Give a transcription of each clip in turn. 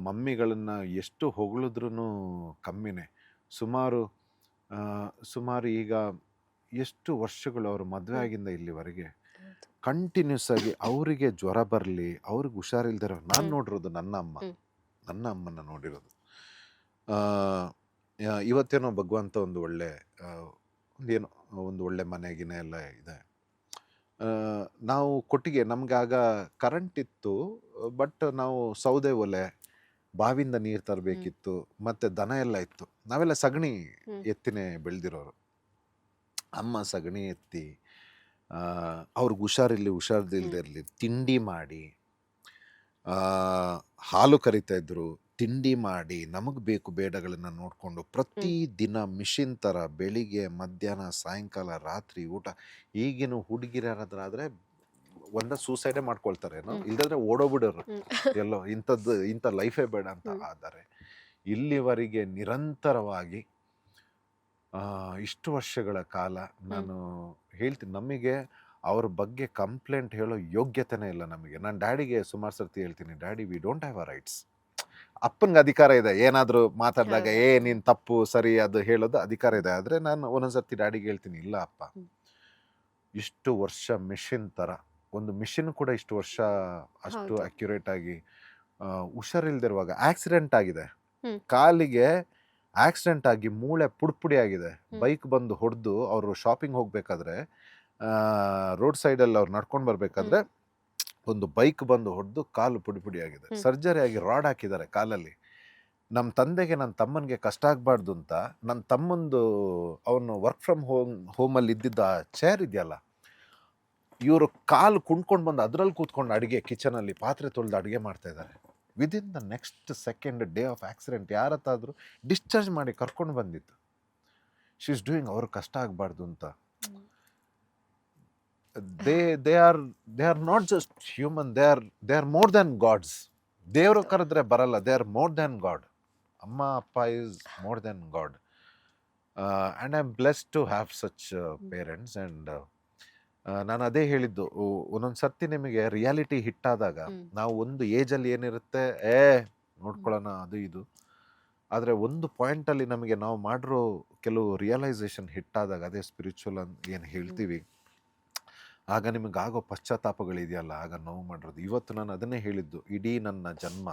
ಮಮ್ಮಿಗಳನ್ನು ಎಷ್ಟು ಹೊಗಳಿದ್ರೂ ಕಮ್ಮಿನೇ. ಸುಮಾರು ಸುಮಾರು ಈಗ ಎಷ್ಟು ವರ್ಷಗಳು ಅವರು ಮದುವೆ ಹ್ಮ್. ಆಗಿಂದ ಇಲ್ಲಿವರೆಗೆ ಹೌದು. ಕಂಟಿನ್ಯೂಸ್ ಆಗಿ ಅವರಿಗೆ ಜ್ವರ ಬರಲಿ, ಅವ್ರಿಗೆ ಹುಷಾರಿಲ್ದಿರೋ ನಾನು ಹ್ಮ್. ನೋಡಿರೋದು ನನ್ನ ಅಮ್ಮ, ಹ್ಮ್. ನನ್ನ ಅಮ್ಮನ ನೋಡಿರೋದು. ಆ, ಇವತ್ತೇನೋ ಭಗವಂತ ಒಂದು ಒಳ್ಳೆ ಆ, ಒಂದೇನೋ ಒಂದು ಒಳ್ಳೆ ಮನೆಗಿನೇ ಎಲ್ಲ ಇದೆ. ಆ, ನಾವು ಕೊಟ್ಟಿಗೆ ನಮ್ಗೆ ಆಗ ಕರೆಂಟ್ ಇತ್ತು, ಬಟ್ ನಾವು ಸೌದೆ ಒಲೆ, ಬಾವಿಂದ ನೀರು ಹ್ಮ್. ತರಬೇಕಿತ್ತು, ಮತ್ತು ದನ ಎಲ್ಲ ಇತ್ತು. ನಾವೆಲ್ಲ ಸಗಣಿ ಹ್ಮ್. ಎತ್ತಿನೇ ಬೆಳೆದಿರೋರು. ಅಮ್ಮ ಸಗಣಿ ಎತ್ತಿ ಅವ್ರಿಗೆ ಹುಷಾರಿಲ್ದೇ ಹ್ಮ್. ಇರಲಿ ತಿಂಡಿ ಮಾಡಿ, ಆ, ಹಾಲು ಕರಿತಾ ಇದ್ರು, ತಿಂಡಿ ಮಾಡಿ, ನಮಗೆ ಬೇಕು ಬೇಡಗಳನ್ನು ನೋಡಿಕೊಂಡು ಹ್ಮ್. ಪ್ರತಿ ದಿನ ಮಿಷಿನ್ ಥರ ಬೆಳಿಗ್ಗೆ ಮಧ್ಯಾಹ್ನ ಸಾಯಂಕಾಲ ರಾತ್ರಿ ಊಟ. ಈಗಿನ ಹುಡುಗಿರಾದ್ರೆ ಒಂದ ಸೂಸೈಡೇ ಮಾಡ್ಕೊಳ್ತಾರೇನೋ, ಹ್ಮ್. ಇಲ್ದಾದ್ರೆ ಓಡೋಗ್ಬಿಡೋರು ಹ್ಮ್. ಎಲ್ಲೋ, ಇಂಥ ಲೈಫೇ ಬೇಡ ಅಂತ. ಹ್ಮ್. ಆದರೆ ಇಲ್ಲಿವರೆಗೆ ನಿರಂತರವಾಗಿ ಇಷ್ಟು ವರ್ಷಗಳ ಕಾಲ ಹ್ಮ್. ನಾನು ಹೇಳ್ತೀನಿ, ನಮಗೆ ಅವ್ರ ಬಗ್ಗೆ ಕಂಪ್ಲೇಂಟ್ ಹೇಳೋ ಯೋಗ್ಯತೆನೇ ಇಲ್ಲ ನಮಗೆ. ನಾನು ಡ್ಯಾಡಿಗೆ ಸುಮಾರು ಸರ್ತಿ ಹೇಳ್ತೀನಿ, daddy we don't have a rights. ಅಪ್ಪನಿಗೆ ಅಧಿಕಾರ ಇದೆ, ಏನಾದರೂ ಮಾತಾಡಿದಾಗ ಹೌದು. ನೀನು ತಪ್ಪು ಸರಿ ಅದು ಹೇಳೋದು ಅಧಿಕಾರ ಇದೆ. ಆದರೆ ನಾನು ಒಂದೊಂದ್ಸರ್ತಿ ಡ್ಯಾಡಿಗೆ ಹೇಳ್ತೀನಿ, ಇಲ್ಲ ಅಪ್ಪ, ಹ್ಮ್. ಇಷ್ಟು ವರ್ಷ ಮಿಷಿನ್ ಥರ ಒಂದು ಮಿಷಿನ್ ಕೂಡ ಇಷ್ಟು ವರ್ಷ ಅಷ್ಟು ಹೌದು. ಅಕ್ಯುರೇಟ್ ಆಗಿ ಹುಷಾರಿಲ್ದಿರುವಾಗ ಆಕ್ಸಿಡೆಂಟ್ ಆಗಿದೆ, ಹ್ಮ್. ಕಾಲಿಗೆ ಆಕ್ಸಿಡೆಂಟ್ ಆಗಿ ಮೂಳೆ ಪುಡಿ ಆಗಿದೆ. ಹ್ಮ್. ಬೈಕ್ ಬಂದು ಹೊಡೆದು ಅವರು ಶಾಪಿಂಗ್ ಹೋಗ್ಬೇಕಾದ್ರೆ ರೋಡ್ ಸೈಡಲ್ಲಿ ಅವ್ರು ನಡ್ಕೊಂಡು ಬರಬೇಕಾದ್ರೆ ಒಂದು ಬೈಕ್ ಬಂದು ಹೊಡೆದು ಕಾಲು ಪುಡಿ ಆಗಿದೆ. ಹ್ಮ್. ಸರ್ಜರಿ ಆಗಿ ರಾಡ್ ಹಾಕಿದ್ದಾರೆ ಕಾಲಲ್ಲಿ. ನಮ್ಮ ತಂದೆಗೆ ನನ್ನ ತಮ್ಮನಿಗೆ ಕಷ್ಟ ಆಗಬಾರ್ದು ಅಂತ ನನ್ನ ತಮ್ಮಂದು ಅವನು ವರ್ಕ್ ಫ್ರಮ್ ಹೋಮಲ್ಲಿ ಇದ್ದಿದ್ದ ಚೇರ್ ಇದೆಯಲ್ಲ, ಇವರು ಕಾಲು ಕುಣ್ಕೊಂಡು ಬಂದು ಅದರಲ್ಲಿ ಕೂತ್ಕೊಂಡು ಅಡುಗೆ ಕಿಚನಲ್ಲಿ ಪಾತ್ರೆ ತೊಳೆದು ಅಡುಗೆ ಮಾಡ್ತಾ ಇದ್ದಾರೆ. Within the next second day of accident ಯಾರತ್ತಾದರೂ ಡಿಸ್ಚಾರ್ಜ್ ಮಾಡಿ ಕರ್ಕೊಂಡು ಬಂದಿತ್ತು. ಶಿ ಇಸ್ ಡೂಯಿಂಗ್, ಅವ್ರಿಗೆ ಕಷ್ಟ ಆಗಬಾರ್ದು ಅಂತ. Hmm. They are not just human, they are more than gods. ದೇವರು ಹೌದು. ಕರೆದ್ರೆ ಬರಲ್ಲ, they are more than god. ಅಮ್ಮ ಅಪ್ಪ is more than god. And I am blessed to have such parents. And ನಾನು ಅದೇ ಹೇಳಿದ್ದು, ಒಂದೊಂದು ಸರ್ತಿ ನಿಮಗೆ ರಿಯಾಲಿಟಿ ಹಿಟ್ಟಾದಾಗ ಹ್ಮ್. ನಾವು ಒಂದು ಏಜಲ್ಲಿ ಏನಿರುತ್ತೆ ನೋಡ್ಕೊಳ್ಳೋಣ ಅದು ಇದು, ಆದರೆ ಒಂದು ಪಾಯಿಂಟಲ್ಲಿ ನಮಗೆ ನಾವು ಮಾಡಿರೋ ಕೆಲವು ರಿಯಲೈಸೇಷನ್ ಹಿಟ್ಟಾದಾಗ, ಅದೇ ಸ್ಪಿರಿಚುವಲ್ ಅಂತ ಏನು ಹೇಳ್ತೀವಿ, ಆಗ ನಿಮಗಾಗೋ ಪಶ್ಚಾತ್ತಾಪಗಳಿದೆಯಲ್ಲ, ಆಗ ನೋವು ಮಾಡಿರೋದು. ಇವತ್ತು ನಾನು ಅದನ್ನೇ ಹೇಳಿದ್ದು, ಇಡೀ ನನ್ನ ಜನ್ಮ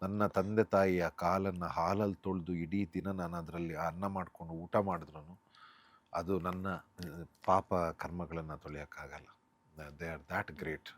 ನನ್ನ ತಂದೆ ತಾಯಿಯ ಕಾಲನ್ನು ಹಾಲಲ್ಲಿ ತೊಳೆದು ಇಡೀ ದಿನ ನಾನು ಅದರಲ್ಲಿ ಅನ್ನ ಮಾಡಿಕೊಂಡು ಊಟ ಮಾಡಿದ್ರು ಅದು ನನ್ನ ಪಾಪ ಕರ್ಮಗಳನ್ನು ತೊಳೆಯೋಕ್ಕಾಗಲ್ಲ. They are that great.